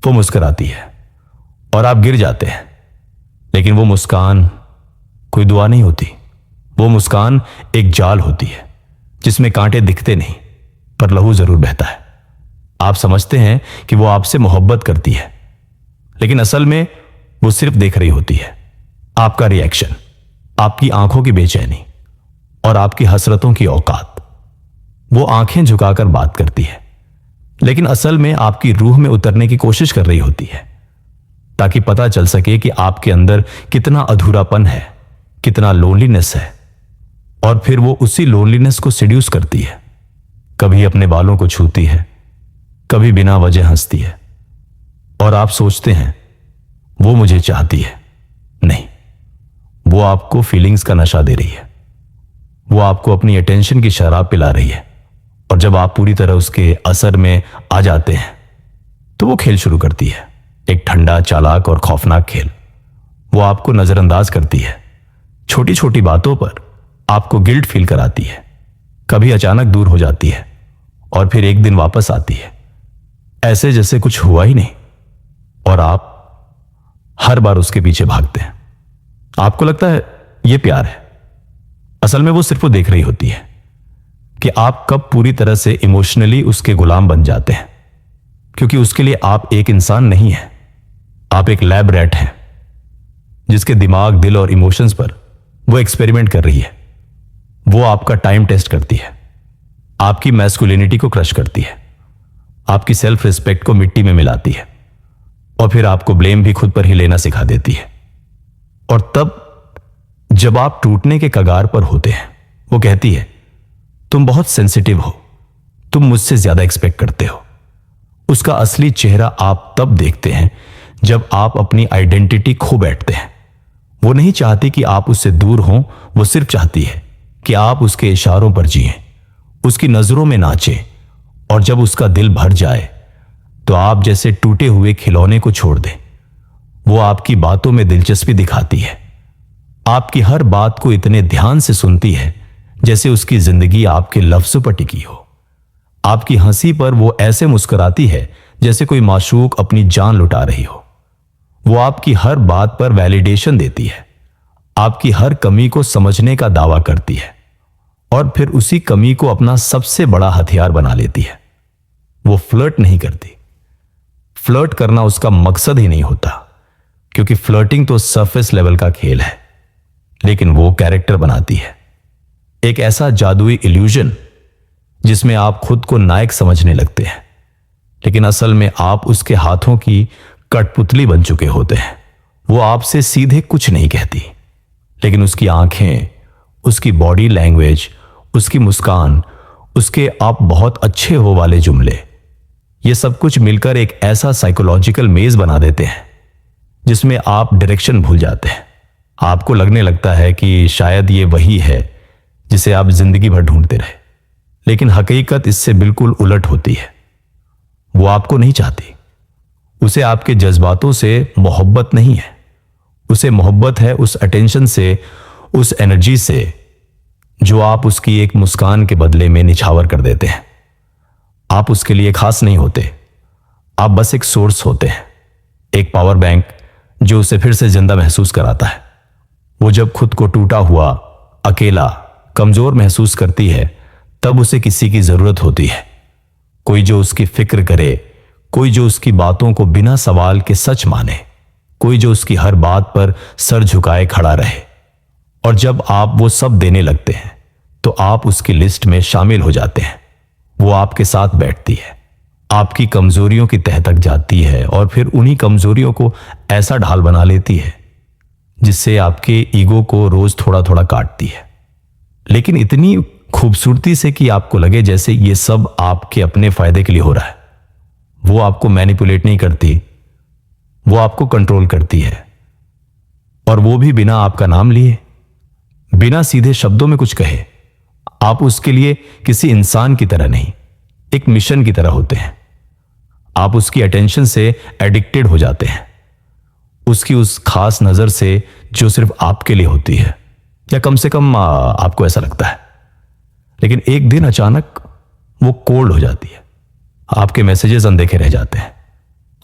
वो मुस्कुराती है और आप गिर जाते हैं, लेकिन वो मुस्कान कोई दुआ नहीं होती। वो मुस्कान एक जाल होती है जिसमें कांटे दिखते नहीं, पर लहू जरूर बहता है। आप समझते हैं कि वो आपसे मोहब्बत करती है, लेकिन असल में वो सिर्फ देख रही होती है। आपका रिएक्शन, आपकी आंखों की बेचैनी और आपकी हसरतों की औकात। वो आंखें झुकाकर बात करती है, लेकिन असल में आपकी रूह में उतरने की कोशिश कर रही होती है, ताकि पता चल सके कि आपके अंदर कितना अधूरापन है, कितना लोनलीनेस है। और फिर वो उसी लोनलीनेस को सिड्यूस करती है। कभी अपने बालों को छूती है, कभी बिना वजह हंसती है, और आप सोचते हैं वो मुझे चाहती है। नहीं, वो आपको फीलिंग्स का नशा दे रही है। वो आपको अपनी अटेंशन की शराब पिला रही है, और जब आप पूरी तरह उसके असर में आ जाते हैं तो वो खेल शुरू करती है, एक ठंडा, चालाक और खौफनाक खेल। वो आपको नजरअंदाज करती है, छोटी छोटी बातों पर आपको गिल्ट फील कराती है, कभी अचानक दूर हो जाती है और फिर एक दिन वापस आती है, ऐसे जैसे कुछ हुआ ही नहीं, और आप हर बार उसके पीछे भागते हैं। आपको लगता है यह प्यार है। असल में वो सिर्फ वो देख रही होती है कि आप कब पूरी तरह से इमोशनली उसके गुलाम बन जाते हैं, क्योंकि उसके लिए आप एक इंसान नहीं हैं, आप एक लैब रैट हैं जिसके दिमाग, दिल और इमोशंस पर वो एक्सपेरिमेंट कर रही है। वो आपका टाइम टेस्ट करती है, आपकी मैस्कुलिनिटी को क्रश करती है, आपकी सेल्फ रिस्पेक्ट को मिट्टी में मिलाती है, और फिर आपको ब्लेम भी खुद पर ही लेना सिखा देती है। और तब जब आप टूटने के कगार पर होते हैं, वो कहती है तुम बहुत सेंसिटिव हो, तुम मुझसे ज्यादा एक्सपेक्ट करते हो। उसका असली चेहरा आप तब देखते हैं जब आप अपनी आइडेंटिटी खो बैठते हैं। वो नहीं चाहती कि आप उससे दूर हों, वो सिर्फ चाहती है कि आप उसके इशारों पर जिएं, उसकी नजरों में नाचें, और जब उसका दिल भर जाए तो आप जैसे टूटे हुए खिलौने को छोड़ दें। वो आपकी बातों में दिलचस्पी दिखाती है, आपकी हर बात को इतने ध्यान से सुनती है जैसे उसकी जिंदगी आपके लफ्जों पर टिकी हो। आपकी हंसी पर वो ऐसे मुस्कुराती है जैसे कोई माशूक अपनी जान लुटा रही हो। वो आपकी हर बात पर वैलिडेशन देती है, आपकी हर कमी को समझने का दावा करती है, और फिर उसी कमी को अपना सबसे बड़ा हथियार बना लेती है। वो फ्लर्ट नहीं करती। फ्लर्ट करना उसका मकसद ही नहीं होता, क्योंकि फ्लर्टिंग तो सरफेस लेवल का खेल है, लेकिन वो कैरेक्टर बनाती है, एक ऐसा जादुई इल्यूजन जिसमें आप खुद को नायक समझने लगते हैं, लेकिन असल में आप उसके हाथों की कठपुतली बन चुके होते हैं। वो आपसे सीधे कुछ नहीं कहती, लेकिन उसकी आंखें, उसकी बॉडी लैंग्वेज, उसकी मुस्कान, उसके आप बहुत अच्छे हो वाले जुमले, ये सब कुछ मिलकर एक ऐसा साइकोलॉजिकल मेज बना देते हैं जिसमें आप डायरेक्शन भूल जाते हैं। आपको लगने लगता है कि शायद ये वही है जिसे आप जिंदगी भर ढूंढते रहे, लेकिन हकीकत इससे बिल्कुल उलट होती है। वो आपको नहीं चाहती। उसे आपके जज्बातों से मोहब्बत नहीं है, उसे मोहब्बत है उस अटेंशन से, उस एनर्जी से जो आप उसकी एक मुस्कान के बदले में निछावर कर देते हैं। आप उसके लिए खास नहीं होते, आप बस एक सोर्स होते हैं, एक पावर बैंक जो उसे फिर से जिंदा महसूस कराता है। वो जब खुद को टूटा हुआ, अकेला, कमजोर महसूस करती है, तब उसे किसी की जरूरत होती है, कोई जो उसकी फिक्र करे, कोई जो उसकी बातों को बिना सवाल के सच माने, कोई जो उसकी हर बात पर सर झुकाए खड़ा रहे। और जब आप वो सब देने लगते हैं तो आप उसकी लिस्ट में शामिल हो जाते हैं। वो आपके साथ बैठती है, आपकी कमजोरियों की तह तक जाती है, और फिर उन्हीं कमजोरियों को ऐसा ढाल बना लेती है जिससे आपके ईगो को रोज थोड़ा थोड़ा काटती है, लेकिन इतनी खूबसूरती से कि आपको लगे जैसे ये सब आपके अपने फायदे के लिए हो रहा है। वो आपको मैनिपुलेट नहीं करती, वो आपको कंट्रोल करती है, और वो भी बिना आपका नाम लिए, बिना सीधे शब्दों में कुछ कहे। आप उसके लिए किसी इंसान की तरह नहीं, एक मिशन की तरह होते हैं। आप उसकी अटेंशन से एडिक्टेड हो जाते हैं, उसकी उस खास नजर से जो सिर्फ आपके लिए होती है, या कम से कम आपको ऐसा लगता है। लेकिन एक दिन अचानक वो कोल्ड हो जाती है, आपके मैसेजेस अनदेखे रह जाते हैं,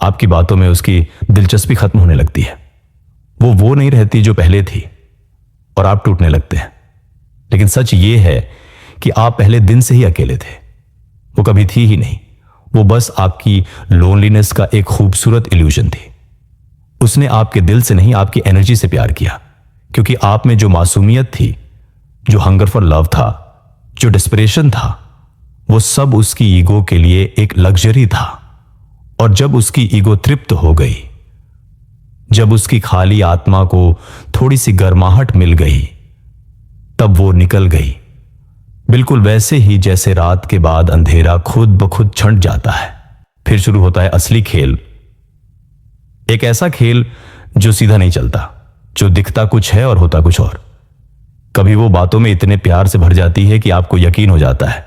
आपकी बातों में उसकी दिलचस्पी खत्म होने लगती है। वो नहीं रहती जो पहले थी और आप टूटने लगते हैं। लेकिन सच ये है कि आप पहले दिन से ही अकेले थे। वो कभी थी ही नहीं, वो बस आपकी लोनलीनेस का एक खूबसूरत इल्यूजन थी। उसने आपके दिल से नहीं, आपकी एनर्जी से प्यार किया, क्योंकि आप में जो मासूमियत थी, जो हंगर फॉर लव था, जो डिस्परेशन था, वो सब उसकी ईगो के लिए एक लग्जरी था। और जब उसकी ईगो तृप्त हो गई, जब उसकी खाली आत्मा को थोड़ी सी गर्माहट मिल गई, तब वो निकल गई। बिल्कुल वैसे ही जैसे रात के बाद अंधेरा खुद ब खुद छंट जाता है। फिर शुरू होता है असली खेल, एक ऐसा खेल जो सीधा नहीं चलता, जो दिखता कुछ है और होता कुछ और। कभी वो बातों में इतने प्यार से भर जाती है कि आपको यकीन हो जाता है,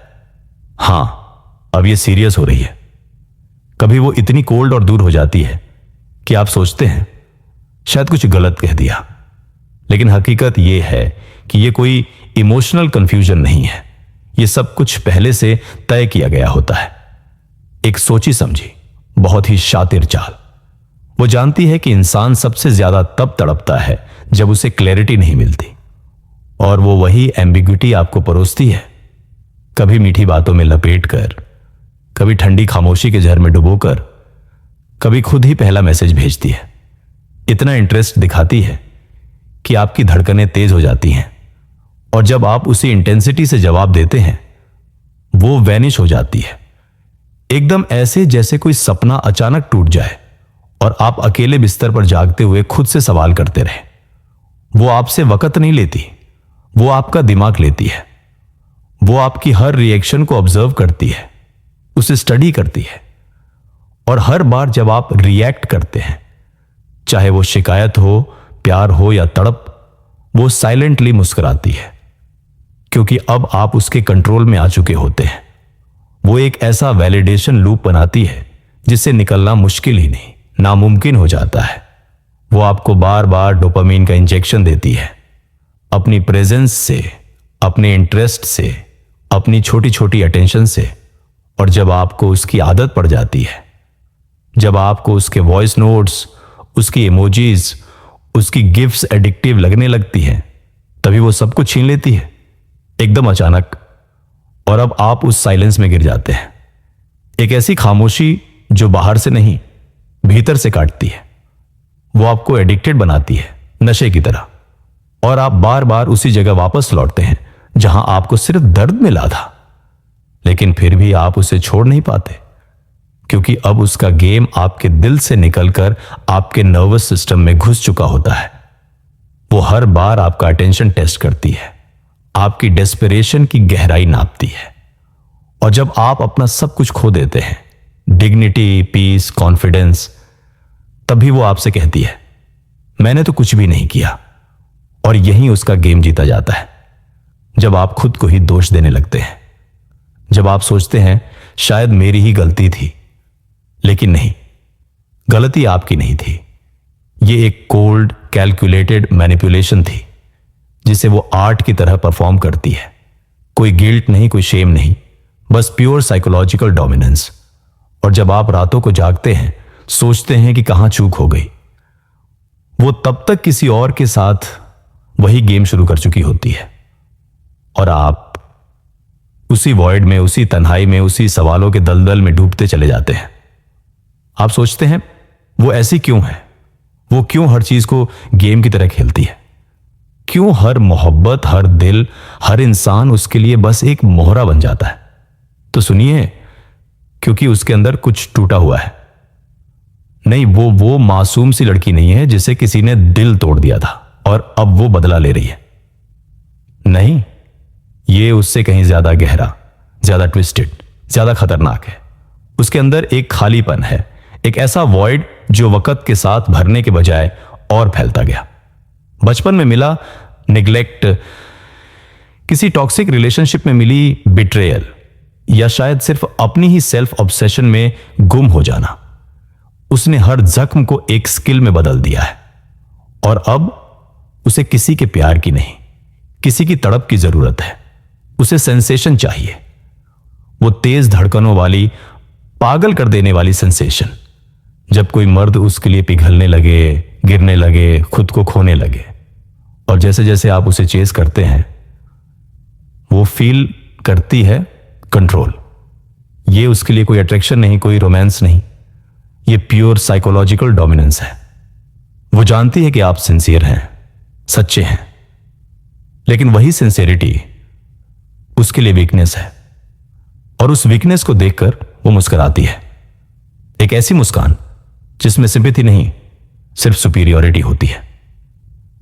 हां अब ये सीरियस हो रही है। कभी वो इतनी कोल्ड और दूर हो जाती है कि आप सोचते हैं शायद कुछ गलत कह दिया। लेकिन हकीकत यह है कि यह कोई इमोशनल कंफ्यूजन नहीं है, यह सब कुछ पहले से तय किया गया होता है। एक सोची समझी, बहुत ही शातिर चाल। वो जानती है कि इंसान सबसे ज्यादा तब तड़पता है जब उसे क्लैरिटी नहीं मिलती, और वो वही एम्बिग्विटी आपको परोसती है, कभी मीठी बातों में लपेटकर, कभी ठंडी खामोशी के जहर में डुबोकर, कभी खुद ही पहला मैसेज भेजती है। इतना इंटरेस्ट दिखाती है कि आपकी धड़कनें तेज हो जाती हैं, और जब आप उसी इंटेंसिटी से जवाब देते हैं, वो वैनिश हो जाती है, एकदम ऐसे जैसे कोई सपना अचानक टूट जाए और आप अकेले बिस्तर पर जागते हुए खुद से सवाल करते रहे। वो आपसे वक्त नहीं लेती, वो आपका दिमाग लेती है। वो आपकी हर रिएक्शन को ऑब्जर्व करती है, उसे स्टडी करती है, और हर बार जब आप रिएक्ट करते हैं, चाहे वो शिकायत हो, प्यार हो या तड़प, वो साइलेंटली मुस्कुराती है, क्योंकि अब आप उसके कंट्रोल में आ चुके होते हैं। वो एक ऐसा वैलिडेशन लूप बनाती है जिससे निकलना मुश्किल ही नहीं, नामुमकिन हो जाता है। वो आपको बार बार डोपामीन का इंजेक्शन देती है, अपनी प्रेजेंस से, अपने इंटरेस्ट से, अपनी छोटी छोटी अटेंशन से। और जब आपको उसकी आदत पड़ जाती है, जब आपको उसके वॉइस नोट्स, उसकी इमोजीज, उसकी गिफ्ट्स एडिक्टिव लगने लगती हैं, तभी वो सब कुछ छीन लेती है एकदम अचानक, और अब आप उस साइलेंस में गिर जाते हैं। एक ऐसी खामोशी जो बाहर से नहीं, भीतर से काटती है। वो आपको एडिक्टेड बनाती है, नशे की तरह, और आप बार बार उसी जगह वापस लौटते हैं जहां आपको सिर्फ दर्द मिला था। लेकिन फिर भी आप उसे छोड़ नहीं पाते, क्योंकि अब उसका गेम आपके दिल से निकलकर आपके नर्वस सिस्टम में घुस चुका होता है। वो हर बार आपका अटेंशन टेस्ट करती है, आपकी डेस्परेशन की गहराई नापती है। और जब आप अपना सब कुछ खो देते हैं, डिग्निटी, पीस, कॉन्फिडेंस, तभी वो आपसे कहती है, मैंने तो कुछ भी नहीं किया। और यहीं उसका गेम जीता जाता है। जब आप खुद को ही दोष देने लगते हैं, जब आप सोचते हैं शायद मेरी ही गलती थी, लेकिन नहीं, गलती आपकी नहीं थी। यह एक कोल्ड, कैलकुलेटेड मैनिपुलेशन थी, जिसे वो आर्ट की तरह परफॉर्म करती है। कोई गिल्ट नहीं, कोई शेम नहीं, बस प्योर साइकोलॉजिकल डोमिनेंस। और जब आप रातों को जागते हैं, सोचते हैं कि कहां चूक हो गई, वो तब तक किसी और के साथ वही गेम शुरू कर चुकी होती है, और आप उसी वॉइड में, उसी तन्हाई में, उसी सवालों के दलदल में डूबते चले जाते हैं। आप सोचते हैं वो ऐसी क्यों है, वो क्यों हर चीज को गेम की तरह खेलती है, क्यों हर मोहब्बत, हर दिल, हर इंसान उसके लिए बस एक मोहरा बन जाता है। तो सुनिए, क्योंकि उसके अंदर कुछ टूटा हुआ है। नहीं, वो मासूम सी लड़की नहीं है जिसे किसी ने दिल तोड़ दिया था और अब वो बदला ले रही है। नहीं, ये उससे कहीं ज्यादा गहरा, ज्यादा ट्विस्टेड, ज्यादा खतरनाक है। उसके अंदर एक खालीपन है, एक ऐसा वॉइड जो वक्त के साथ भरने के बजाय और फैलता गया। बचपन में मिला निग्लेक्ट, किसी टॉक्सिक रिलेशनशिप में मिली बिट्रेयल, या शायद सिर्फ अपनी ही सेल्फ ऑब्सेशन में गुम हो जाना, उसने हर जख्म को एक स्किल में बदल दिया है। और अब उसे किसी के प्यार की नहीं, किसी की तड़प की जरूरत है। उसे सेंसेशन चाहिए, वो तेज धड़कनों वाली, पागल कर देने वाली सेंसेशन, जब कोई मर्द उसके लिए पिघलने लगे, गिरने लगे, खुद को खोने लगे, और जैसे जैसे आप उसे चेस करते हैं वो फील करती है कंट्रोल। ये उसके लिए कोई अट्रैक्शन नहीं, कोई रोमांस नहीं, ये प्योर साइकोलॉजिकल डोमिनेंस है। वो जानती है कि आप सिंसियर हैं, सच्चे हैं, लेकिन वही सिंसियरिटी उसके लिए वीकनेस है, और उस वीकनेस को देखकर वो मुस्कुराती है। एक ऐसी मुस्कान जिसमें सिंपैथी नहीं, सिर्फ सुपीरियरिटी होती है।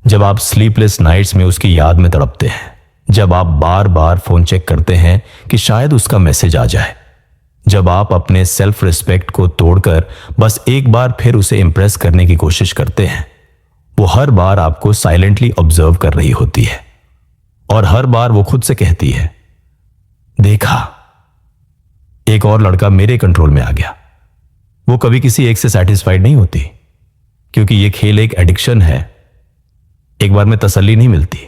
जब आप स्लीपलेस नाइट्स में उसकी याद में तड़पते हैं, जब आप बार बार फोन चेक करते हैं कि शायद उसका मैसेज आ जाए, जब आप अपने सेल्फ रिस्पेक्ट को तोड़कर बस एक बार फिर उसे इंप्रेस करने की कोशिश करते हैं, वो हर बार आपको साइलेंटली ऑब्जर्व कर रही होती है, और हर बार वो खुद से कहती है, देखा, एक और लड़का मेरे कंट्रोल में आ गया। वो कभी किसी एक से सेटिस्फाइड नहीं होती, क्योंकि ये खेल एक एडिक्शन है। एक बार में तसल्ली नहीं मिलती,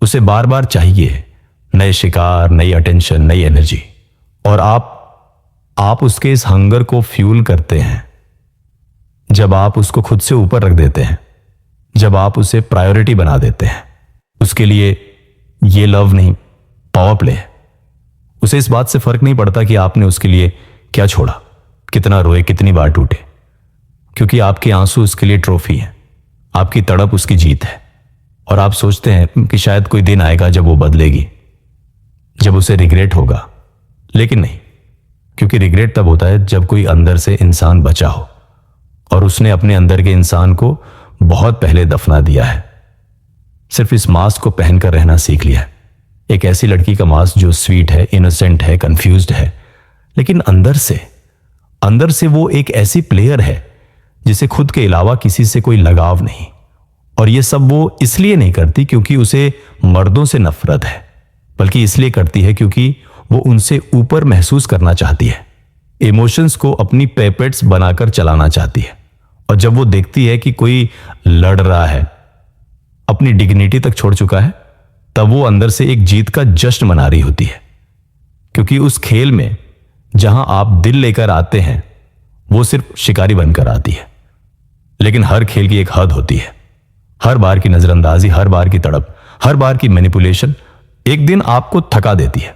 उसे बार बार चाहिए नए शिकार, नई अटेंशन, नई एनर्जी, और आप उसके इस हंगर को फ्यूल करते हैं जब आप उसको खुद से ऊपर रख देते हैं, जब आप उसे प्रायोरिटी बना देते हैं। उसके लिए ये लव नहीं, पावर प्ले है। उसे इस बात से फर्क नहीं पड़ता कि आपने उसके लिए क्या छोड़ा, कितना रोए, कितनी बार टूटे, क्योंकि आपके आंसू उसके लिए ट्रॉफी है, आपकी तड़प उसकी जीत है। और आप सोचते हैं कि शायद कोई दिन आएगा जब वो बदलेगी, जब उसे रिग्रेट होगा, लेकिन नहीं, क्योंकि रिग्रेट तब होता है जब कोई अंदर से इंसान बचा हो और उसने अपने अंदर के इंसान को बहुत पहले दफना दिया है, सिर्फ इस मास्क को पहनकर रहना सीख लिया है। एक ऐसी लड़की का मास्क जो स्वीट है, इनोसेंट है, कंफ्यूज्ड है, लेकिन अंदर से वो एक ऐसी प्लेयर है जिसे खुद के अलावा किसी से कोई लगाव नहीं। और ये सब वो इसलिए नहीं करती क्योंकि उसे मर्दों से नफरत है, बल्कि इसलिए करती है क्योंकि वो उनसे ऊपर महसूस करना चाहती है, इमोशंस को अपनी पेपेट्स बनाकर चलाना चाहती है। और जब वो देखती है कि कोई लड़ रहा है, अपनी डिग्निटी तक छोड़ चुका है, तब वो अंदर से एक जीत का जश्न मना रही होती है, क्योंकि उस खेल में जहां आप दिल लेकर आते हैं वो सिर्फ शिकारी बनकर आती है। लेकिन हर खेल की एक हद होती है। हर बार की नजरअंदाजी, हर बार की तड़प, हर बार की मैनिपुलेशन एक दिन आपको थका देती है,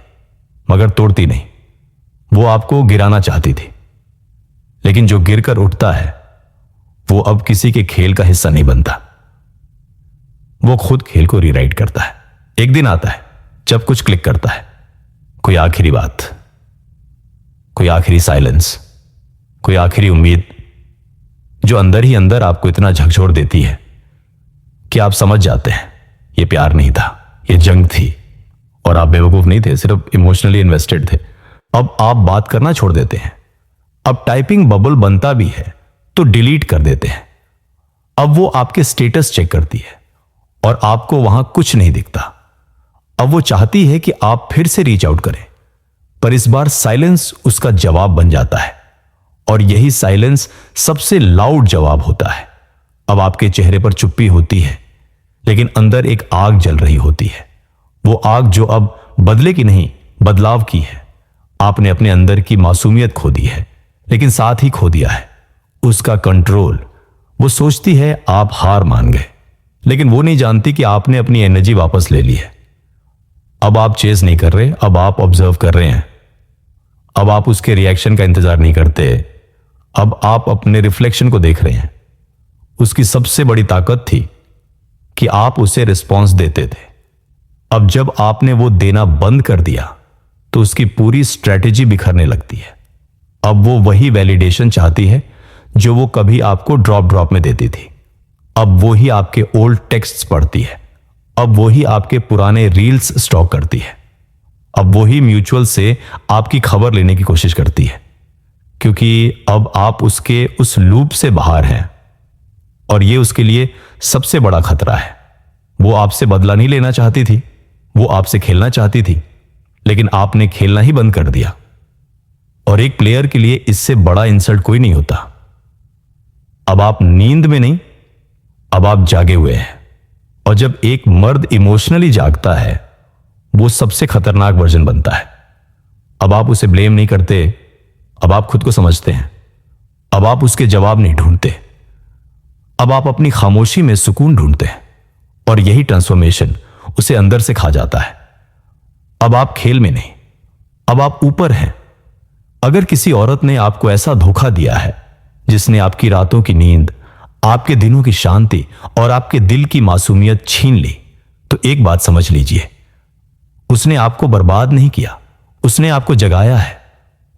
मगर तोड़ती नहीं। वो आपको गिराना चाहती थी, लेकिन जो गिरकर उठता है वो अब किसी के खेल का हिस्सा नहीं बनता, वो खुद खेल को रीराइट करता है। एक दिन आता है जब कुछ क्लिक करता है, कोई आखिरी बात, कोई आखिरी साइलेंस, कोई आखिरी उम्मीद, जो अंदर ही अंदर आपको इतना झकझोर देती है कि आप समझ जाते हैं ये प्यार नहीं था, ये जंग थी, और आप बेवकूफ नहीं थे, सिर्फ इमोशनली इन्वेस्टेड थे। अब आप बात करना छोड़ देते हैं। अब टाइपिंग बबल बनता भी है तो डिलीट कर देते हैं। अब वो आपके स्टेटस चेक करती है और आपको वहां कुछ नहीं दिखता। अब वो चाहती है कि आप फिर से रीच आउट करें, पर इस बार साइलेंस उसका जवाब बन जाता है, और यही साइलेंस सबसे लाउड जवाब होता है। अब आपके चेहरे पर चुप्पी होती है, लेकिन अंदर एक आग जल रही होती है। वो आग जो अब बदले की नहीं, बदलाव की है। आपने अपने अंदर की मासूमियत खो दी है, लेकिन साथ ही खो दिया है उसका कंट्रोल। वो सोचती है आप हार मान गए, लेकिन वो नहीं जानती कि आपने अपनी एनर्जी वापस ले ली है। अब आप चेज नहीं कर रहे, अब आप ऑब्जर्व कर रहे हैं। अब आप उसके रिएक्शन का इंतजार नहीं करते, अब आप अपने रिफ्लेक्शन को देख रहे हैं। उसकी सबसे बड़ी ताकत थी कि आप उसे रिस्पॉन्स देते थे। अब जब आपने वो देना बंद कर दिया तो उसकी पूरी स्ट्रेटेजी बिखरने लगती है। अब वो वही वैलिडेशन चाहती है जो वो कभी आपको ड्रॉप में देती थी। अब वो ही आपके ओल्ड टेक्स्ट्स पढ़ती है, अब वो ही आपके पुराने रील्स स्टॉक करती है, अब वो ही म्यूचुअल से आपकी खबर लेने की कोशिश करती है, क्योंकि अब आप उसके उस लूप से बाहर हैं। और ये उसके लिए सबसे बड़ा खतरा है। वो आपसे बदला नहीं लेना चाहती थी, वो आपसे खेलना चाहती थी, लेकिन आपने खेलना ही बंद कर दिया। और एक प्लेयर के लिए इससे बड़ा इंसल्ट कोई नहीं होता। अब आप नींद में नहीं, अब आप जागे हुए हैं। और जब एक मर्द इमोशनली जागता है, वो सबसे खतरनाक वर्जन बनता है। अब आप उसे ब्लेम नहीं करते, अब आप खुद को समझते हैं। अब आप उसके जवाब नहीं ढूंढते, अब आप अपनी खामोशी में सुकून ढूंढते हैं, और यही ट्रांसफॉर्मेशन उसे अंदर से खा जाता है। अब आप खेल में नहीं, अब आप ऊपर हैं। अगर किसी औरत ने आपको ऐसा धोखा दिया है जिसने आपकी रातों की नींद, आपके दिनों की शांति और आपके दिल की मासूमियत छीन ली, तो एक बात समझ लीजिए, उसने आपको बर्बाद नहीं किया, उसने आपको जगाया है।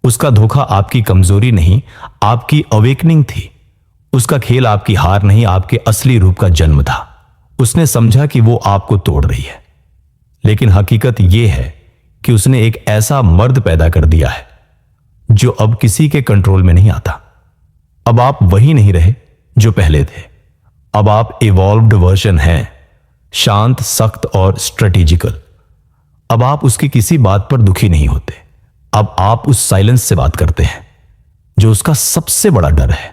उसका धोखा आपकी कमजोरी नहीं, आपकी अवेकनिंग थी। उसका खेल आपकी हार नहीं, आपके असली रूप का जन्म था। उसने समझा कि वो आपको तोड़ रही है, लेकिन हकीकत यह है कि उसने एक ऐसा मर्द पैदा कर दिया है जो अब किसी के कंट्रोल में नहीं आता। अब आप वही नहीं रहे जो पहले थे। अब आप इवॉल्व्ड वर्जन हैं, शांत, सख्त और स्ट्रेटेजिकल। अब आप उसकी किसी बात पर दुखी नहीं होते। अब आप उस साइलेंस से बात करते हैं जो उसका सबसे बड़ा डर है,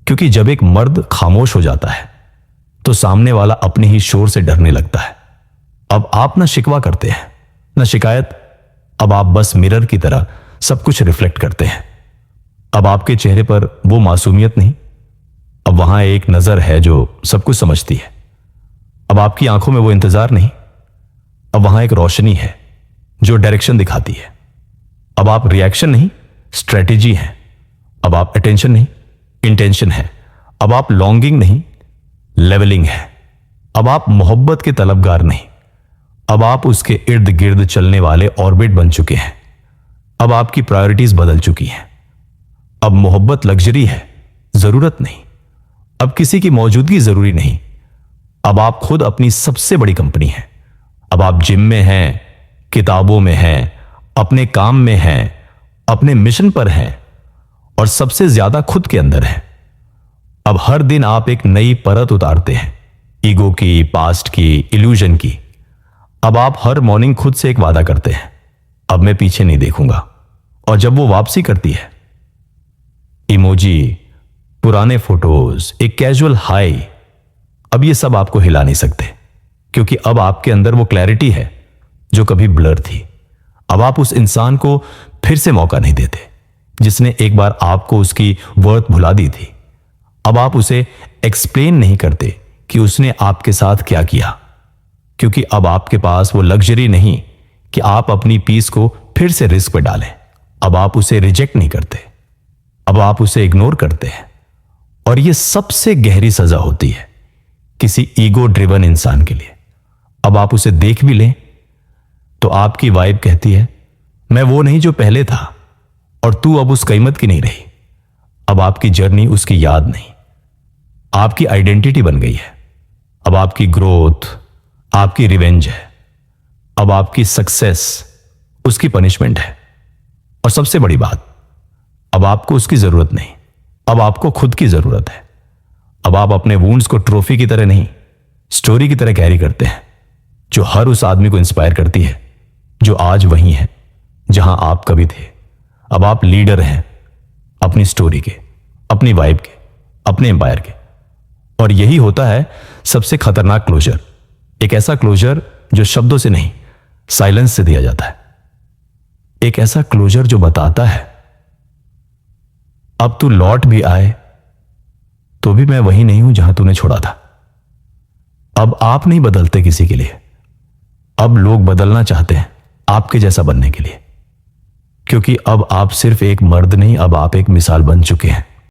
क्योंकि जब एक मर्द खामोश हो जाता है तो सामने वाला अपने ही शोर से डरने लगता है। अब आप ना शिकवा करते हैं, ना शिकायत। अब आप बस मिरर की तरह सब कुछ रिफ्लेक्ट करते हैं। अब आपके चेहरे पर वो मासूमियत नहीं, अब वहां एक नजर है जो सब कुछ समझती है। अब आपकी आंखों में वो इंतजार नहीं, अब वहां एक रोशनी है जो डायरेक्शन दिखाती है। अब आप रिएक्शन नहीं, स्ट्रेटेजी हैं। अब आप अटेंशन नहीं, इंटेंशन है। अब आप लॉन्गिंग नहीं, लेवलिंग है। अब आप मोहब्बत के तलबगार नहीं, अब आप उसके इर्द गिर्द चलने वाले ऑर्बिट बन चुके हैं। अब आपकी प्रायोरिटीज बदल चुकी हैं। अब मोहब्बत लग्जरी है, जरूरत नहीं। अब किसी की मौजूदगी जरूरी नहीं। अब आप खुद अपनी सबसे बड़ी कंपनी हैं। अब आप जिम में हैं, किताबों में हैं, अपने काम में हैं, अपने मिशन पर हैं, और सबसे ज्यादा खुद के अंदर हैं। अब हर दिन आप एक नई परत उतारते हैं, ईगो की, पास्ट की, इल्यूजन की। अब आप हर मॉर्निंग खुद से एक वादा करते हैं, अब मैं पीछे नहीं देखूंगा। और जब वो वापसी करती है, इमोजी, पुराने फोटोज, एक कैजुअल हाई, अब ये सब आपको हिला नहीं सकते, क्योंकि अब आपके अंदर वो क्लैरिटी है जो कभी ब्लर थी। अब आप उस इंसान को फिर से मौका नहीं देते जिसने एक बार आपको उसकी वर्थ भुला दी थी। अब आप उसे एक्सप्लेन नहीं करते कि उसने आपके साथ क्या किया, क्योंकि अब आपके पास वो लग्जरी नहीं कि आप अपनी पीस को फिर से रिस्क पे डालें। अब आप उसे रिजेक्ट नहीं करते, अब आप उसे इग्नोर करते हैं। और ये सबसे गहरी सजा होती है किसी ईगो ड्रिवन इंसान के लिए। अब आप उसे देख भी लें तो आपकी वाइब कहती है, मैं वो नहीं जो पहले था, और तू अब उस कीमत की नहीं रही। अब आपकी जर्नी उसकी याद नहीं, आपकी आइडेंटिटी बन गई है। अब आपकी ग्रोथ आपकी रिवेंज है। अब आपकी सक्सेस उसकी पनिशमेंट है। और सबसे बड़ी बात, अब आपको उसकी जरूरत नहीं, अब आपको खुद की जरूरत है। अब आप अपने वुंड्स को ट्रॉफी की तरह नहीं, स्टोरी की तरह कैरी करते हैं, जो हर उस आदमी को इंस्पायर करती है जो आज वहीं है जहां आप कभी थे। अब आप लीडर हैं अपनी स्टोरी के, अपनी वाइब के, अपने एम्पायर के। और यही होता है सबसे खतरनाक क्लोजर, एक ऐसा क्लोजर जो शब्दों से नहीं, साइलेंस से दिया जाता है। एक ऐसा क्लोजर जो बताता है, अब तू लौट भी आए तो भी मैं वही नहीं हूं जहां तूने छोड़ा था। अब आप नहीं बदलते किसी के लिए, अब लोग बदलना चाहते हैं आपके जैसा बनने के लिए, क्योंकि अब आप सिर्फ एक मर्द नहीं, अब आप एक मिसाल बन चुके हैं।